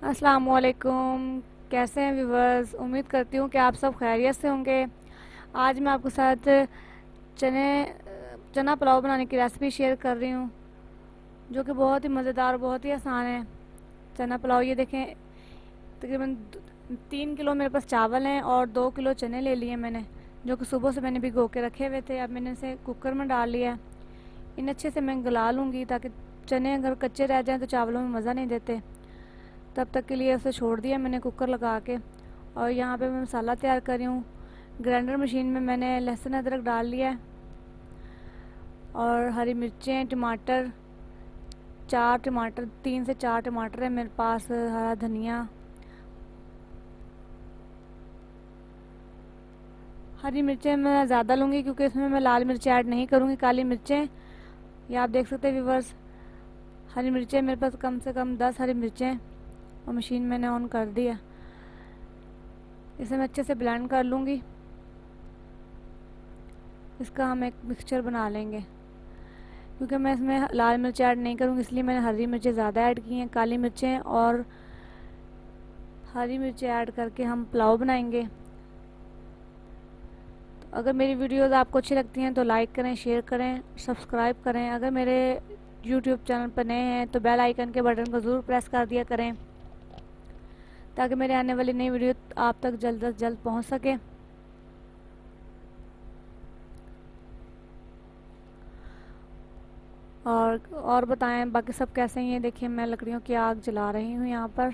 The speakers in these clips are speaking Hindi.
अस्सलाम वालेकुम। कैसे हैं व्यूवर्स? उम्मीद करती हूँ कि आप सब खैरियत से होंगे। आज मैं आपके साथ चने चना पुलाव बनाने की रेसिपी शेयर कर रही हूँ, जो कि बहुत ही मज़ेदार, बहुत ही आसान है। चना पुलाव, ये देखें, तकरीबन 3 किलो मेरे पास चावल हैं और 2 किलो चने ले लिए मैंने, जो कि सुबह से मैंने भिगो के रखे हुए थे। अब मैंने इसे कुकर में डाल लिया है। इन्हें अच्छे से मैं गला लूँगी, ताकि चने अगर कच्चे रह जाएँ तो चावलों में मज़ा नहीं देते। तब तक के लिए उसे छोड़ दिया मैंने कुकर लगा के। और यहाँ पे मैं मसाला तैयार कर रही हूँ। ग्राइंडर मशीन में मैंने लहसुन अदरक डाल लिया है, और हरी मिर्चें, टमाटर, 4 टमाटर, 3 से 4 टमाटर है मेरे पास, हरा धनिया। हरी मिर्चें मैं ज़्यादा लूँगी, क्योंकि इसमें मैं लाल मिर्चें ऐड नहीं करूँगी, काली मिर्चें। ये आप देख सकते हैं व्यूवर्स, हरी मिर्चें मेरे पास कम से कम 10 हरी मिर्चें। और मशीन मैंने ऑन कर दिया। इसे मैं अच्छे से ब्लेंड कर लूँगी। इसका हम एक मिक्सचर बना लेंगे। क्योंकि मैं इसमें लाल मिर्च ऐड नहीं करूँगी, इसलिए मैंने हरी मिर्चें ज़्यादा ऐड की हैं। काली मिर्चें और हरी मिर्चें ऐड करके हम पुलाव बनाएंगे। तो अगर मेरी वीडियोस आपको अच्छी लगती हैं तो लाइक करें, शेयर करें, सब्सक्राइब करें। अगर मेरे यूट्यूब चैनल पर नए हैं तो बेल आइकन के बटन को ज़रूर प्रेस कर दिया करें, ताकि मेरे आने वाली नई वीडियो आप तक जल्द से जल्द पहुँच सके। और बताएं बाकी सब कैसे हैं? ये देखिए, मैं लकड़ियों की आग जला रही हूँ यहाँ पर।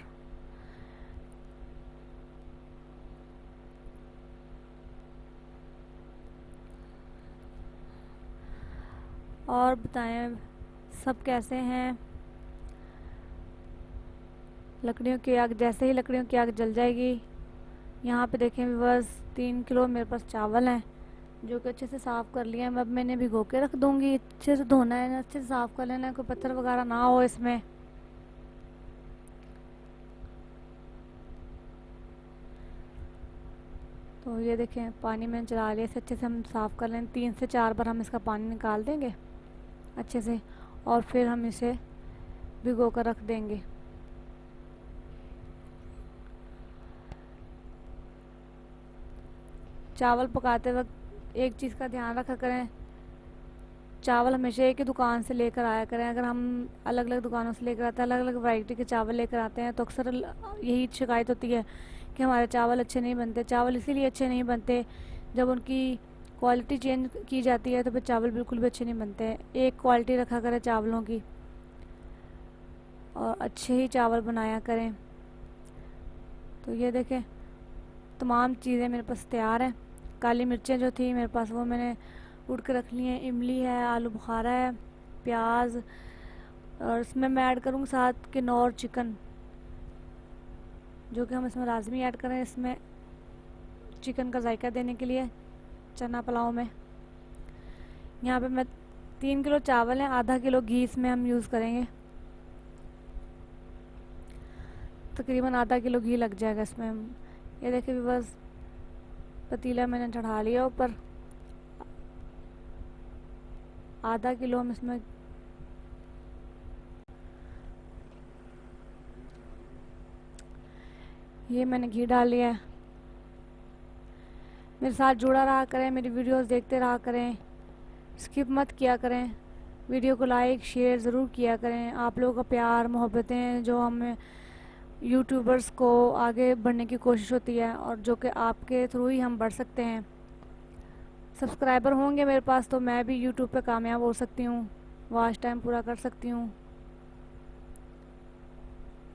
और बताएं सब कैसे हैं? लकड़ियों की आग, जैसे ही लकड़ियों की आग जल जाएगी, यहाँ पे देखें बस 3 किलो मेरे पास चावल हैं, जो कि अच्छे से साफ़ कर लिए हैं। अब मैंने भिगो के रख दूँगी। अच्छे से धोना है ना, अच्छे से साफ़ कर लेना है, कोई पत्थर वगैरह ना हो इसमें। तो ये देखें, पानी मैंने चला लिया, इसे अच्छे से हम साफ़ कर लें। 3 से 4 बार हम इसका पानी निकाल देंगे अच्छे से, और फिर हम इसे भिगो कर रख देंगे। चावल पकाते वक्त एक चीज़ का ध्यान रखा करें, चावल हमेशा एक ही दुकान से लेकर आया करें। अगर हम अलग अलग दुकानों से लेकर आते हैं, अलग अलग वैरायटी के चावल लेकर आते हैं, तो अक्सर यही शिकायत होती है कि हमारे चावल अच्छे नहीं बनते। चावल इसीलिए अच्छे नहीं बनते, जब उनकी क्वालिटी चेंज की जाती है तो फिर चावल बिल्कुल भी अच्छे नहीं बनते। एक क्वालिटी रखा करें चावलों की, और अच्छे ही चावल बनाया करें। तो ये देखें, तमाम चीज़ें मेरे पास तैयार हैं। काली मिर्चें जो थी मेरे पास, वो मैंने उड़ के रख ली हैं। इमली है, आलू बुखारा है, प्याज, और इसमें मैं ऐड करूँगी साथ किन्नौर चिकन, जो कि हम इसमें लाजमी ऐड करें, इसमें चिकन का जायका देने के लिए चना पुलाव में। यहाँ पे मैं 3 किलो चावल हैं, आधा किलो घी इसमें हम यूज़ करेंगे। तकरीबन आधा किलो घी लग जाएगा इसमें। ये देखिए भी, बस पतीला मैंने चढ़ा लिया ऊपर। आधा किलो हम इसमें ये मैंने घी डाल लिया है। मेरे साथ जुड़ा रहा करें, मेरी वीडियोस देखते रहा करें, स्किप मत किया करें। वीडियो को लाइक शेयर ज़रूर किया करें। आप लोगों का प्यार मोहब्बतें जो हमें यूट्यूबर्स को आगे बढ़ने की कोशिश होती है, और जो कि आपके थ्रू ही हम बढ़ सकते हैं। सब्सक्राइबर होंगे मेरे पास तो मैं भी यूट्यूब पे कामयाब हो सकती हूँ, वॉच टाइम पूरा कर सकती हूँ।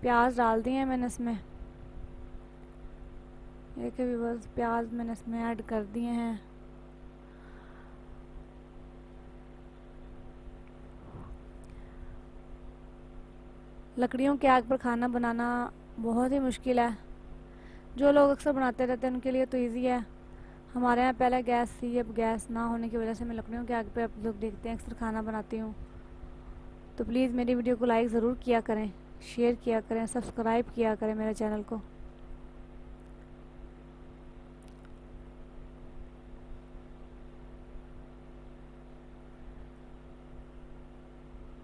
प्याज डाल दिए हैं मैंने इसमें, देखिए भी, बस प्याज मैंने इसमें ऐड कर दिए हैं। लकड़ियों की आग पर खाना बनाना बहुत ही मुश्किल है। जो लोग अक्सर बनाते रहते हैं उनके लिए तो ईजी है। हमारे यहाँ पहले गैस थी, अब गैस ना होने की वजह से मैं लकड़ियों की आग पे, आप लोग देखते हैं, अक्सर खाना बनाती हूँ। तो प्लीज़ मेरी वीडियो को लाइक ज़रूर किया करें, शेयर किया करें, सब्सक्राइब किया करें मेरे चैनल को।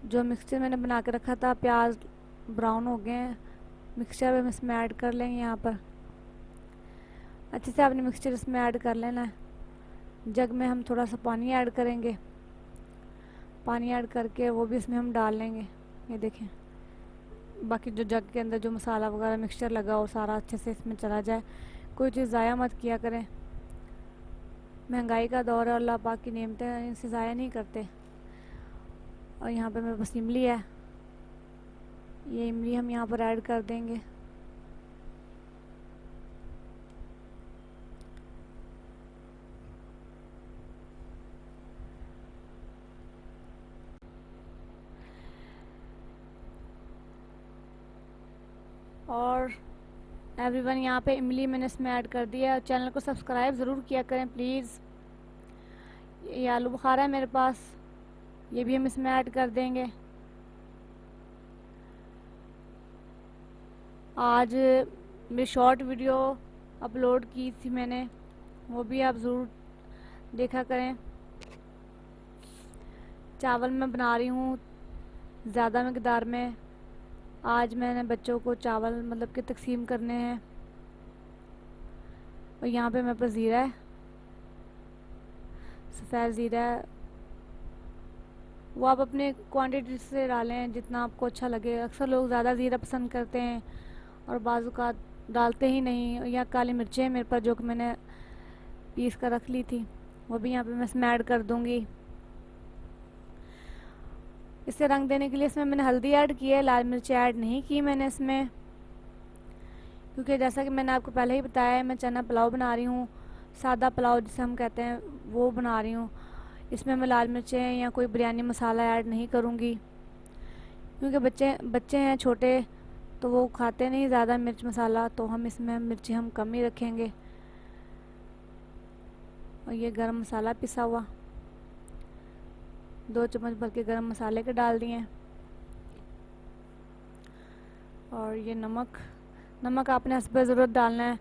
जो मिक्सचर मैंने बना के रखा था, प्याज ब्राउन हो गए हैं, मिक्सचर हम इसमें ऐड कर लेंगे। यहाँ पर अच्छे से आपने मिक्सचर इसमें ऐड कर लेना है। जग में हम थोड़ा सा पानी ऐड करेंगे। पानी ऐड करके वो भी इसमें हम डाल लेंगे। ये देखें, बाकी जो जग के अंदर जो मसाला वगैरह मिक्सचर लगा हो सारा अच्छे से इसमें चला जाए। कोई चीज़ ज़ाया मत किया करें। महंगाई का दौर है, अल्लाह पाक की नेमतें हैं, इनसे ज़ाया नहीं करते। और यहाँ पे मेरे पास इमली है, ये इमली हम यहाँ पर ऐड कर देंगे। और एवरीवन, यहाँ पे इमली मैंने इसमें ऐड कर दिया। चैनल को सब्सक्राइब ज़रूर किया करें प्लीज़। ये आलू बुखारा है मेरे पास, ये भी हम इसमें ऐड कर देंगे। आज मेरी शॉर्ट वीडियो अपलोड की थी मैंने, वो भी आप ज़रूर देखा करें। चावल मैं बना रही हूँ ज़्यादा मकदार में। आज मैंने बच्चों को चावल मतलब कि तकसीम करने हैं। और यहाँ पे मेरे पास ज़ीरा है, सफ़ेद ज़ीरा है। वो आप अपने क्वांटिटी से डालें जितना आपको अच्छा लगे। अक्सर लोग ज़्यादा ज़ीरा पसंद करते हैं और बाज़ औक़ात डालते ही नहीं। या काली मिर्चें मेरे पास जो कि मैंने पीस कर रख ली थी, वो भी यहाँ पे मैं इसमें ऐड कर दूँगी। इसे रंग देने के लिए इसमें मैंने हल्दी ऐड की है, लाल मिर्च ऐड नहीं की मैंने इसमें, क्योंकि जैसा कि मैंने आपको पहले ही बताया है मैं चना पुलाव बना रही हूँ। सादा पुलाव जिसे हम कहते हैं वो बना रही हूँ। इसमें मैं लाल मिर्चें या कोई बिरयानी मसाला ऐड नहीं करूँगी, क्योंकि बच्चे बच्चे हैं छोटे तो वो खाते नहीं ज़्यादा मिर्च मसाला, तो हम इसमें मिर्ची हम कम ही रखेंगे। और ये गरम मसाला पिसा हुआ 2 चम्मच भर के गरम मसाले के डाल दिए। और ये नमक आपने हस्बे ज़रूरत डालना है।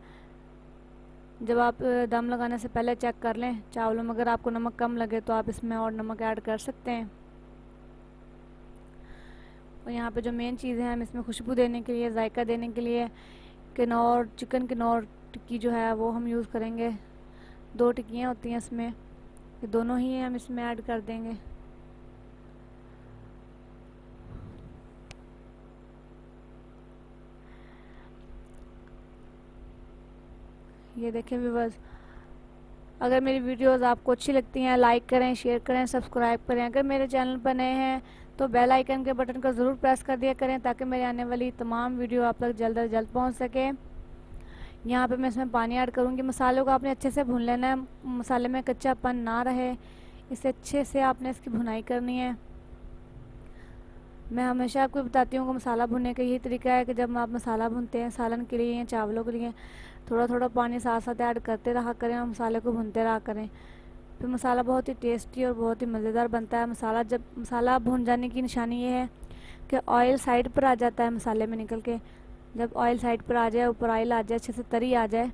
जब आप दम लगाने से पहले चेक कर लें चावलों में, अगर आपको नमक कम लगे तो आप इसमें और नमक ऐड कर सकते हैं। और यहाँ पे जो मेन चीज़ है हम इसमें खुशबू देने के लिए, जायका देने के लिए किनौर, चिकन किनौर टिक्की जो है वो हम यूज़ करेंगे। 2 टिक्कियाँ होती हैं इसमें, ये दोनों ही हम इसमें ऐड कर देंगे। ये देखें व्यूअर्स, अगर मेरी वीडियोस आपको अच्छी लगती हैं लाइक करें, शेयर करें, सब्सक्राइब करें। अगर मेरे चैनल पर नए हैं तो बेल आइकन के बटन को ज़रूर प्रेस कर दिया करें, ताकि मेरी आने वाली तमाम वीडियो आप तक जल्द से जल्द पहुंच सके। यहाँ पे मैं इसमें पानी ऐड करूँगी। मसालों को आपने अच्छे से भून लेना है, मसाले में कच्चापन ना रहे, इसे अच्छे से आपने इसकी भुनाई करनी है। मैं हमेशा आपको बताती हूँ कि मसाला भुनने का यही तरीका है कि जब आप मसाला भूनते हैं सालन के लिए या चावलों के लिए, थोड़ा थोड़ा पानी साथ साथ ऐड करते रहा करें और मसाले को भूनते रहा करें। फिर मसाला बहुत ही टेस्टी और बहुत ही मज़ेदार बनता है। मसाला भून जाने की निशानी ये है कि ऑयल साइड पर आ जाता है मसाले में निकल के। जब ऑयल साइड पर आ जाए, ऊपर ऑयल आ जाए, अच्छे से तरी आ जाए,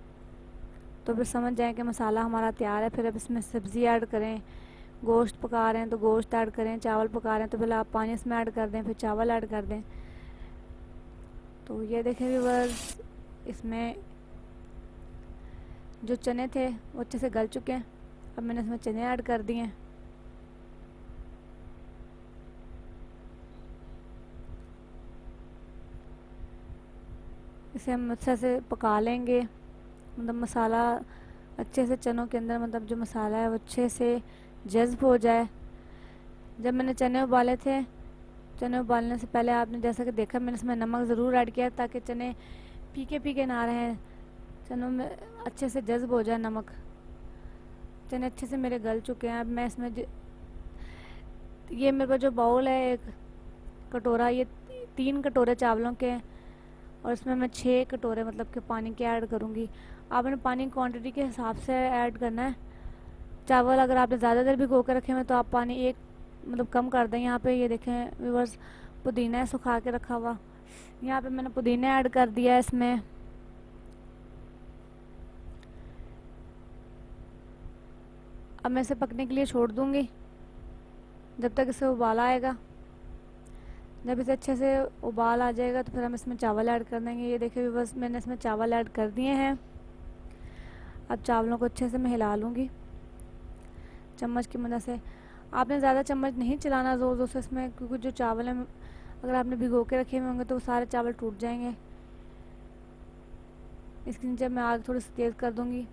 तो फिर समझ जाए कि मसाला हमारा तैयार है। फिर अब इसमें सब्ज़ी ऐड करें। गोश्त पका रहे हैं तो गोश्त ऐड करें, चावल पका रहे हैं तो पहले आप पानी इसमें ऐड कर दें, फिर चावल ऐड कर दें। तो ये देखें व्यूअर्स, इसमें जो चने थे वो अच्छे से गल चुके हैं। अब मैंने इसमें चने ऐड कर दिए हैं। इसे हम अच्छे से पका लेंगे, मतलब मसाला अच्छे से चनों के अंदर, मतलब जो मसाला है वो अच्छे से जज्ब हो जाए। जब मैंने चने उबाले थे, चने उबालने से पहले आपने जैसा कि देखा मैंने इसमें नमक ज़रूर ऐड किया, ताकि चने फीके फीके ना रहें, चनों में अच्छे से जज्ब हो जाए नमक। चने अच्छे से मेरे गल चुके हैं। अब मैं इसमें ये मेरे पास जो बाउल है, एक कटोरा, ये 3 कटोरे चावलों के हैं और इसमें मैं 6 कटोरे मतलब कि पानी के ऐड करूँगी। आपने पानी क्वांटिटी के हिसाब से ऐड करना है। चावल अगर आपने ज़्यादा देर भिगो कर रखे हैं तो आप पानी एक मतलब कम कर दें। यहाँ पे ये देखें व्यूअर्स, पुदीना है सुखा के रखा हुआ, यहाँ पे मैंने पुदीना ऐड कर दिया है इसमें। अब मैं इसे पकने के लिए छोड़ दूँगी जब तक इसे उबाला आएगा। जब इसे अच्छे से उबाल आ जाएगा तो फिर हम इसमें चावल ऐड कर देंगे। ये देखिए बस मैंने इसमें चावल ऐड कर दिए हैं। अब चावलों को अच्छे से मैं हिला लूँगी चम्मच की मदद से। आपने ज़्यादा चम्मच नहीं चलाना ज़ोर ज़ोर से इसमें, क्योंकि जो चावल हैं अगर आपने भिगो के रखे हुए होंगे तो वो सारे चावल टूट जाएंगे। इसके नीचे मैं आग थोड़ी सी तेज़ कर दूँगी।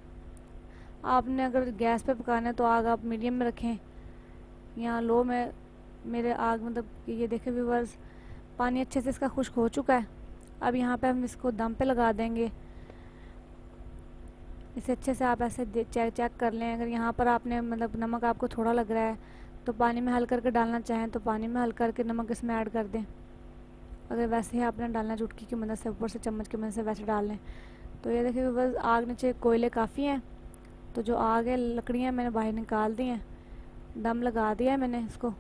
आपने अगर गैस पे पकाना है तो आग आप मीडियम में रखें, यहाँ लो में मेरे आग मतलब ये देखें व्यूवर्स पानी अच्छे से इसका खुश्क हो चुका है। अब यहाँ पे हम इसको दम पे लगा देंगे। इसे अच्छे से आप ऐसे चेक कर लें। अगर यहाँ पर आपने मतलब नमक आपको थोड़ा लग रहा है तो पानी में हल करके डालना चाहें तो पानी में हल करके नमक इसमें ऐड कर दें। अगर वैसे ही आपने डालना चुटकी की मदद से ऊपर से चम्मच की मदद से वैसे डाल लें। तो ये देखिए बस आग नीचे कोयले काफ़ी हैं, तो जो आग है लकड़ियाँ मैंने बाहर निकाल दी हैं, दम लगा दिया है मैंने इसको।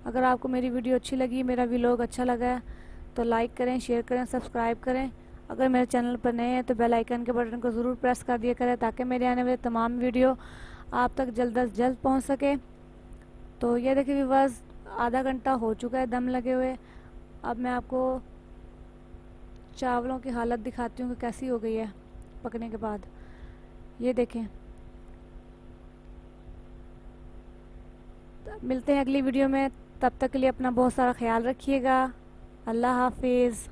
अगर आपको मेरी वीडियो अच्छी लगी, मेरा व्लॉग अच्छा लगा है तो लाइक करें, शेयर करें, सब्सक्राइब करें। अगर मेरे चैनल पर नए हैं तो बेल आइकन के बटन को ज़रूर प्रेस कर दिया करें ताकि मेरे आने वाले तमाम वीडियो आप तक जल्द अज जल्द पहुंच सके। तो ये देखिए व्यूअर्स आधा घंटा हो चुका है दम लगे हुए। अब मैं आपको चावलों की हालत दिखाती हूँ कि कैसी हो गई है पकने के बाद। ये देखें। मिलते हैं अगली वीडियो में, तब तक के लिए अपना बहुत सारा ख्याल रखिएगा। अल्लाह हाफिज़।